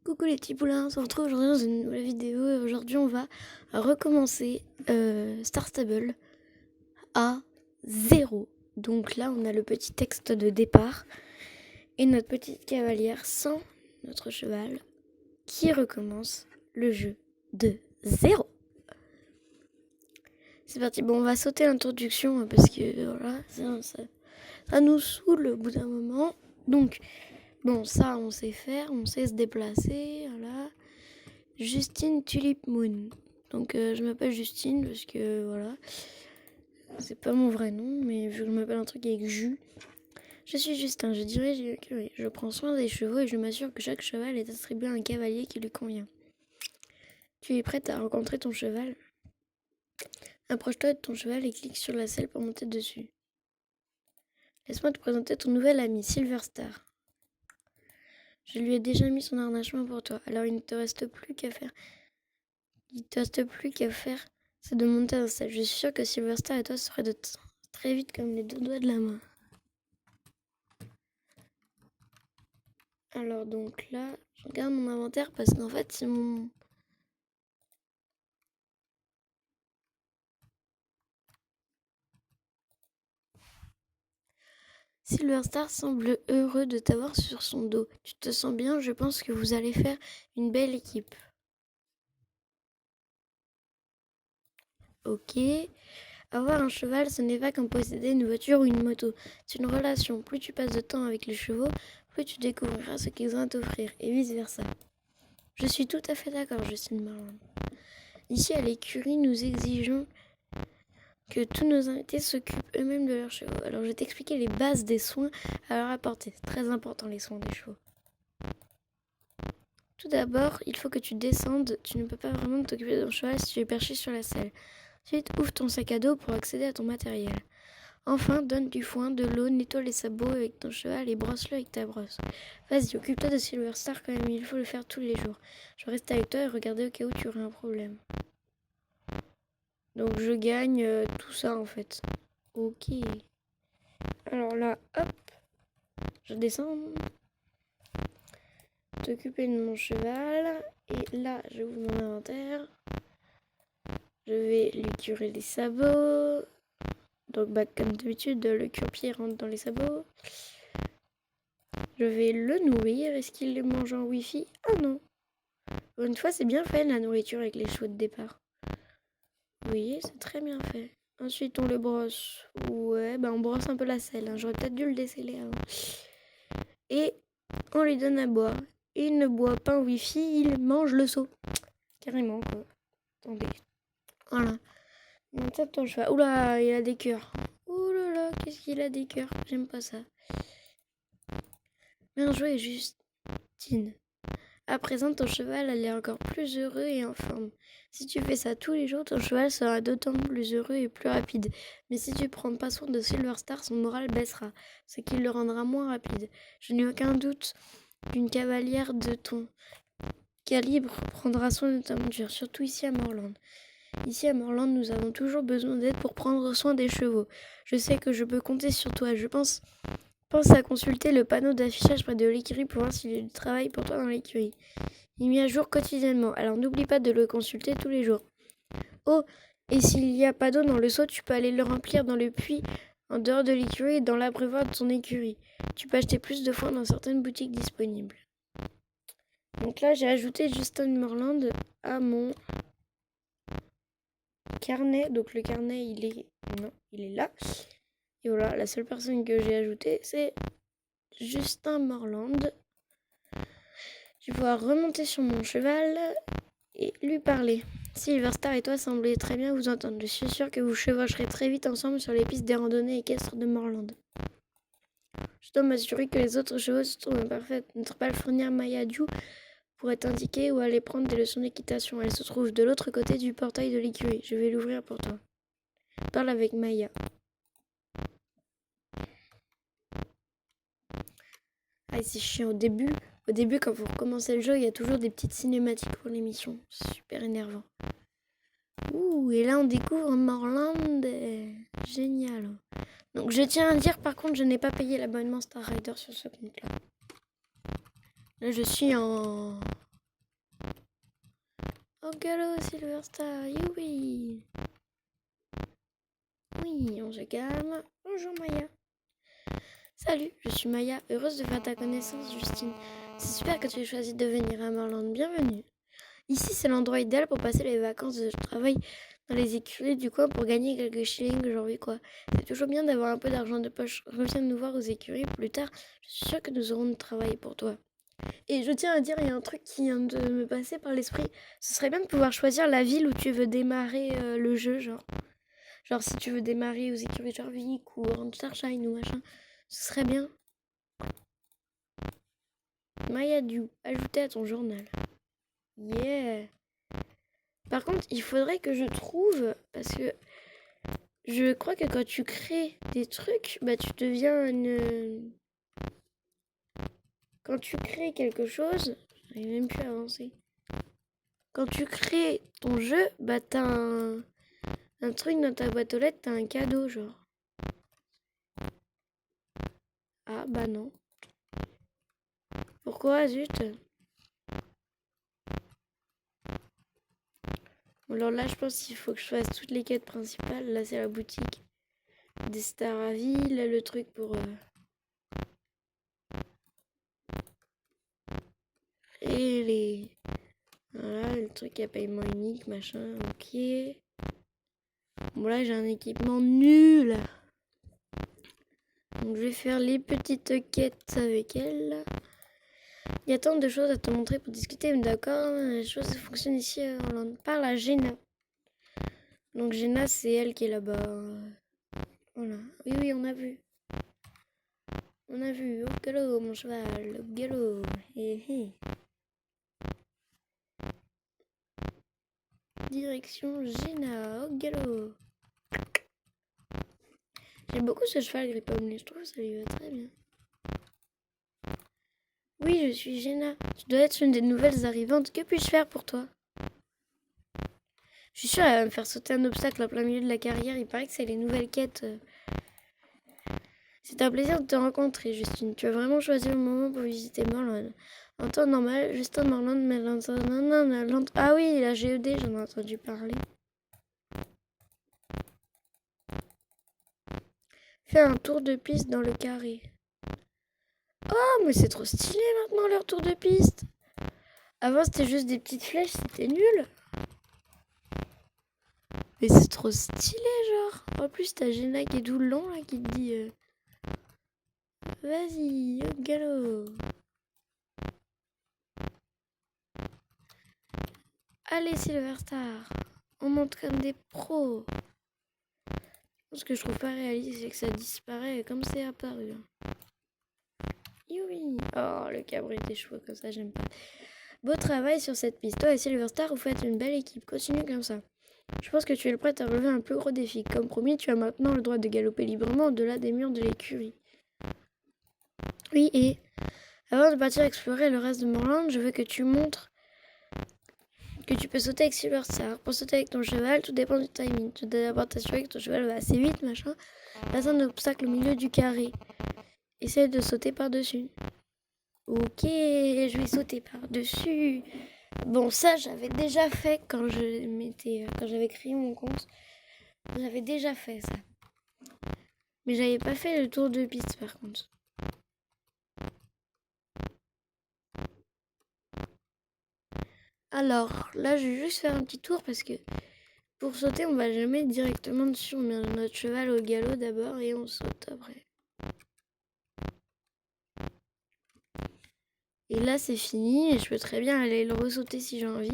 Coucou les petits poulains, on se retrouve aujourd'hui dans une nouvelle vidéo et aujourd'hui on va recommencer Star Stable à 0. Donc là on a le petit texte de départ et notre petite cavalière sans notre cheval qui recommence le jeu de 0. C'est parti, bon on va sauter l'introduction parce que voilà, ça nous saoule au bout d'un moment. Donc bon ça on sait faire, on sait se déplacer, voilà. Justine Tulip Moon. Donc je m'appelle Justine parce que voilà, c'est pas mon vrai nom, mais vu que je m'appelle un truc avec Jus, je suis Justin, je dirige l'écurie. Je prends soin des chevaux et je m'assure que chaque cheval est attribué à un cavalier qui lui convient. Tu es prête à rencontrer ton cheval? Approche-toi de ton cheval et clique sur la selle pour monter dessus. Laisse-moi te présenter ton nouvel ami, Silver Star. Je lui ai déjà mis son harnachement pour toi, alors il ne te reste plus qu'à faire. C'est de monter un sel. Je suis sûre que Silver Star et toi serez très vite comme les deux doigts de la main. Alors donc là, je regarde mon inventaire parce qu'en fait, c'est mon... Silver Star semble heureux de t'avoir sur son dos. Tu te sens bien? Je pense que vous allez faire une belle équipe. Ok. Avoir un cheval, ce n'est pas comme posséder une voiture ou une moto. C'est une relation. Plus tu passes de temps avec les chevaux, plus tu découvriras ce qu'ils ont à t'offrir, et vice-versa. Je suis tout à fait d'accord, Justine Marland. Ici, à l'écurie, nous exigeons que tous nos invités s'occupent eux-mêmes de leurs chevaux. Alors, je vais t'expliquer les bases des soins à leur apporter. C'est très important, les soins des chevaux. Tout d'abord, il faut que tu descendes. Tu ne peux pas vraiment t'occuper de ton cheval si tu es perché sur la selle. Ensuite, ouvre ton sac à dos pour accéder à ton matériel. Enfin, donne du foin, de l'eau, nettoie les sabots avec ton cheval et brosse-le avec ta brosse. Vas-y, occupe-toi de Silver Star quand même, il faut le faire tous les jours. Je reste avec toi et regarder au cas où tu aurais un problème. Donc je gagne tout ça en fait. Ok. Alors là, hop, je descends. T'occuper de mon cheval. Et là, j'ouvre mon inventaire. Je vais lui curer les sabots. Donc bah, comme d'habitude, le cure-pied rentre dans les sabots. Je vais le nourrir. Est-ce qu'il les mange en wifi? Ah non. Une fois, c'est bien fait la nourriture avec les chevaux de départ. Oui, c'est très bien fait. Ensuite, on le brosse. Ouais, bah on brosse un peu la selle. J'aurais peut-être dû le déceler avant. Et on lui donne à boire. Il ne boit pas en wifi, il mange le seau. Carrément, quoi. Attendez. Voilà. Donc ça, ton cheval. Oula, il a des cœurs. Oulala, qu'est-ce qu'il a des cœurs? J'aime pas ça. Bien joué, Justine. À présent, ton cheval est encore plus heureux et en forme. Si tu fais ça tous les jours, ton cheval sera d'autant plus heureux et plus rapide. Mais si tu prends pas soin de Silver Star, son moral baissera, ce qui le rendra moins rapide. Je n'ai aucun doute qu'une cavalière de ton calibre prendra soin de ta monture, surtout ici à Morland. Ici à Morland, nous avons toujours besoin d'aide pour prendre soin des chevaux. Je sais que je peux compter sur toi. Pense à consulter le panneau d'affichage près de l'écurie pour voir s'il y a du travail pour toi dans l'écurie. Il est mis à jour quotidiennement, alors n'oublie pas de le consulter tous les jours. Oh, et s'il n'y a pas d'eau dans le seau, tu peux aller le remplir dans le puits en dehors de l'écurie et dans l'abreuvoir de ton écurie. Tu peux acheter plus de foin dans certaines boutiques disponibles. Donc là, j'ai ajouté Justin Morland à mon carnet. Donc le carnet, il est là. Et voilà, la seule personne que j'ai ajoutée, c'est Justin Morland. Je vais pouvoir remonter sur mon cheval et lui parler. Silver Star et toi semblez très bien vous entendre. Je suis sûre que vous chevaucherez très vite ensemble sur les pistes des randonnées équestres de Morland. Je dois m'assurer que les autres chevaux se trouvent parfaites. Notre palefrenière Maya Diou pourrait t'indiquer où aller prendre des leçons d'équitation. Elle se trouve de l'autre côté du portail de l'écurie. Je vais l'ouvrir pour toi. Parle avec Maya. Ah, c'est chiant. Au début, quand vous recommencez le jeu, il y a toujours des petites cinématiques pour l'émission. C'est super énervant. Ouh, et là on découvre Morland. Génial. Donc je tiens à dire, par contre, je n'ai pas payé l'abonnement Star Rider sur ce compte-là. Là, je suis en Au galop, Silverstar, youpi. Oui, on se calme. Bonjour Maya. Salut, je suis Maya, heureuse de faire ta connaissance, Justine. C'est super que tu aies choisi de venir à Morland, bienvenue. Ici, c'est l'endroit idéal pour passer les vacances. Je travaille dans les écuries du coin pour gagner quelques shillings aujourd'hui, quoi. C'est toujours bien d'avoir un peu d'argent de poche. Reviens nous voir aux écuries plus tard. Je suis sûre que nous aurons du travail pour toi. Et je tiens à dire, il y a un truc qui vient de me passer par l'esprit. Ce serait bien de pouvoir choisir la ville où tu veux démarrer le jeu, genre. Genre si tu veux démarrer aux écuries Jarvik ou Ranchtershine ou machin. Ce serait bien. Maya Diou, ajouté à ton journal. Yeah. Par contre, il faudrait que je trouve, parce que je crois que quand tu crées des trucs, bah tu deviens une... Quand tu crées quelque chose, j'arrive même plus à avancer. Quand tu crées ton jeu, bah t'as un truc dans ta boîte aux lettres, t'as un cadeau, genre. Ah bah non. Pourquoi, zut? Alors là, je pense qu'il faut que je fasse toutes les quêtes principales. Là, c'est la boutique des stars à vie. Là, le truc pour... Et les... Voilà, le truc à paiement unique, machin, ok. Bon, là, j'ai un équipement nul. Donc, je vais faire les petites quêtes avec elle. Il y a tant de choses à te montrer pour discuter, d'accord? Les choses fonctionnent ici. On parle à Jenna. Donc, Jenna, c'est elle qui est là-bas. Voilà. Oui, on a vu. On a vu. Au galop, mon cheval. Au galop. Direction Jenna. Au galop. J'aime beaucoup ce cheval Grippomelet. Je trouve que ça lui va très bien. Oui, je suis Jenna. Tu dois être une des nouvelles arrivantes. Que puis-je faire pour toi? Je suis sûre qu'elle va me faire sauter un obstacle en plein milieu de la carrière. Il paraît que c'est les nouvelles quêtes. C'est un plaisir de te rencontrer, Justine. Tu as vraiment choisi le moment pour visiter Morland. En temps normal, juste en Morland, mais non. Ah oui, la GED, j'en ai entendu parler. Fais un tour de piste dans le carré. Oh, mais c'est trop stylé maintenant leur tour de piste. Avant, c'était juste des petites flèches, c'était nul. Mais c'est trop stylé, genre. En plus, t'as Jenna qui est tout le long, là, qui te dit... Vas-y, au galop. Allez, Silverstar. On monte comme des pros. Ce que je trouve pas réaliste, c'est que ça disparaît comme c'est apparu. Oui. Oh, le cabri des cheveux comme ça, j'aime pas. Beau travail sur cette piste. Toi et Silverstar, vous faites une belle équipe. Continue comme ça. Je pense que tu es prête à relever un plus gros défi. Comme promis, tu as maintenant le droit de galoper librement au-delà des murs de l'écurie. Oui, et avant de partir explorer le reste de Morland, je veux que tu montres que tu peux sauter avec Silverstar. Pour sauter avec ton cheval, tout dépend du timing. Tu dois d'abord t'assurer que ton cheval va assez vite, machin. Passe un obstacle au milieu du carré. Essaye de sauter par-dessus. Ok, je vais sauter par-dessus. Bon, ça, j'avais déjà fait quand j'avais créé mon compte. J'avais déjà fait ça. Mais j'avais pas fait le tour de piste, par contre. Alors, là, je vais juste faire un petit tour parce que pour sauter, on va jamais directement dessus. On met notre cheval au galop d'abord et on saute après. Et là, c'est fini et je peux très bien aller le ressauter si j'ai envie.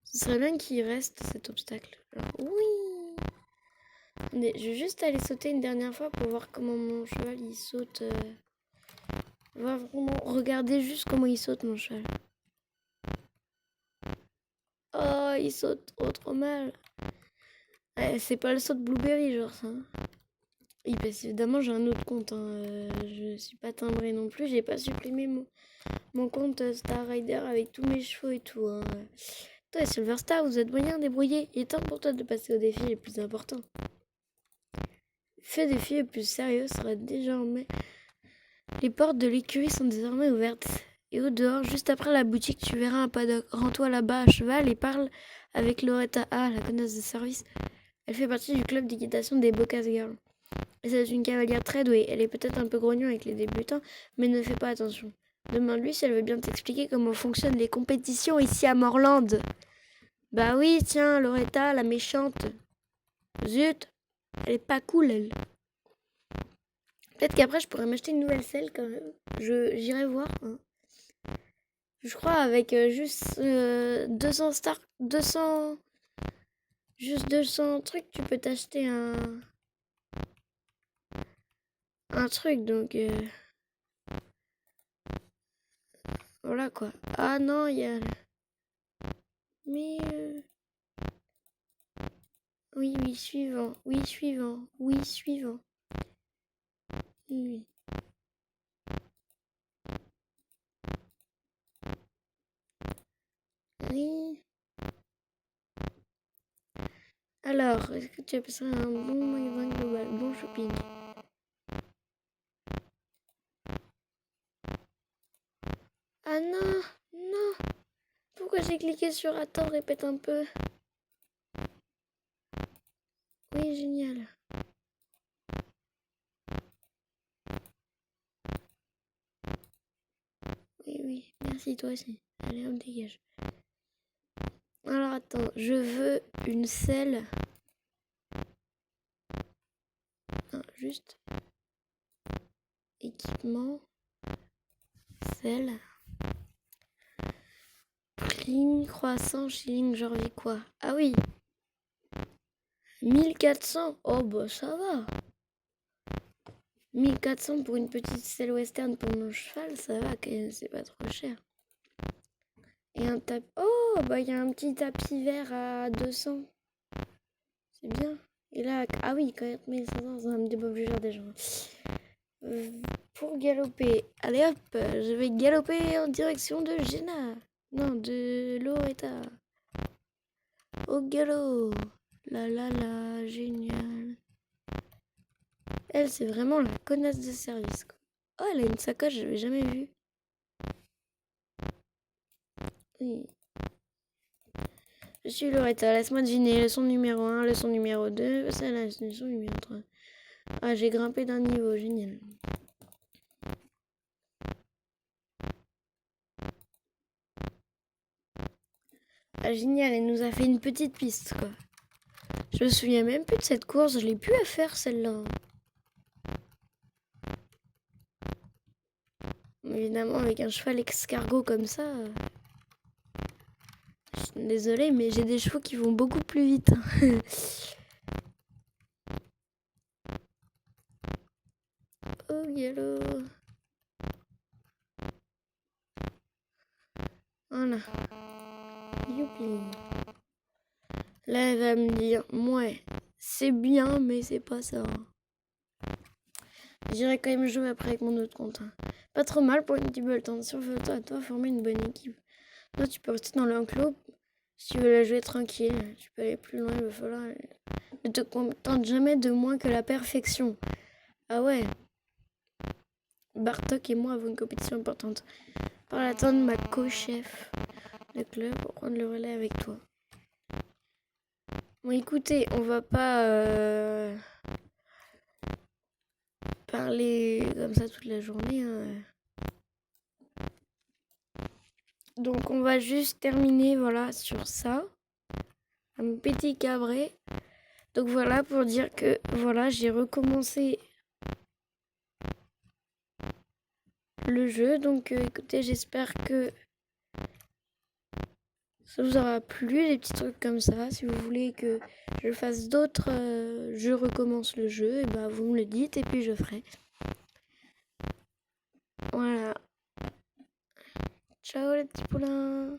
Ce serait bien qu'il reste cet obstacle. Alors, oui. Mais je vais juste aller sauter une dernière fois pour voir comment mon cheval il saute. On va vraiment regarder juste comment il saute mon cheval. Oh, il saute trop mal. C'est pas le saut de Blueberry, genre ça. Oui, parce évidemment, j'ai un autre compte. Je suis pas timbrée non plus. J'ai pas supprimé mon compte Star Rider avec tous mes chevaux et tout. Toi, Silverstar, vous êtes moyen débrouillé. Il est temps pour toi de passer au défi les plus importants. Fais défi le plus sérieux sera désormais. Les portes de l'écurie sont désormais ouvertes. Et au dehors, juste après la boutique, tu verras un paddock. Rends-toi là-bas à cheval et parle avec Loretta A, la connasse de service. Elle fait partie du club d'équitation des Bocas Girls. Et c'est une cavalière très douée. Elle est peut-être un peu grognon avec les débutants, mais ne fais pas attention. Demande-lui si elle veut bien t'expliquer comment fonctionnent les compétitions ici à Morland. Bah oui, tiens, Loretta, la méchante. Zut, elle est pas cool, elle. Peut-être qu'après, je pourrais m'acheter une nouvelle selle quand même. J'irai voir. Hein. Je crois avec juste 200 stars, 200... Juste 200 trucs, tu peux t'acheter un truc, donc... voilà quoi. Ah non, il y a... Mais... Oui, oui, suivant. Oui, suivant. Oui, suivant. Oui. Oui. Alors, est-ce que tu as passé un bon magasin global, bon shopping? Ah non, non. Pourquoi j'ai cliqué sur attends, répète un peu. Oui, génial. Oui, oui, merci toi aussi. Allez, on dégage. Alors attends, je veux une selle. Non, juste équipement, selle, prime, croissant, shilling, genre quoi? Ah oui, 1400. Oh bah ça va. 1400 pour une petite selle western pour mon cheval, ça va quand même, c'est pas trop cher. Et un tapis. Oh bah il y a un petit tapis vert à 200. C'est bien. Et là, ah oui, 4500, ça va me débat plus cher déjà. Pour galoper. Allez hop, je vais galoper en direction de Jenna. Non, de Loretta. Au galop. La la la, génial. Elle, c'est vraiment la connasse de service, quoi. Oh, elle a une sacoche, je l'avais jamais vue. Oui. Je suis Loretta, laisse-moi deviner. Leçon numéro 1, leçon numéro 2, c'est la leçon numéro 3. Ah, j'ai grimpé d'un niveau, génial. Ah, génial, elle nous a fait une petite piste, quoi. Je me souviens même plus de cette course, je l'ai plus à faire, celle-là. Évidemment, avec un cheval escargot comme ça... Je suis désolée, mais j'ai des chevaux qui vont beaucoup plus vite. Oh, galop. Voilà. Youpi. Là, elle va me dire, ouais, c'est bien, mais c'est pas ça. J'irai quand même jouer après avec mon autre compte. Pas trop mal pour une petite belle tension. Fais-toi à toi former une bonne équipe. Toi, tu peux rester dans l'enclos. Si tu veux la jouer tranquille, tu peux aller plus loin, il va falloir... Ne te contente jamais de moins que la perfection. Ah ouais. Bartok et moi avons une compétition importante. Par l'attendre ma co-chef de club pour prendre le relais avec toi. Bon, écoutez, on va pas parler comme ça toute la journée. Hein. Donc, on va juste terminer, voilà, sur ça. Un petit cabré. Donc, voilà, pour dire que, voilà, j'ai recommencé le jeu. Donc, écoutez, j'espère que ça vous aura plu, les petits trucs comme ça. Si vous voulez que je fasse d'autres, je recommence le jeu, et bah vous me le dites et puis je ferai. Voilà. Ciao les petits poulains.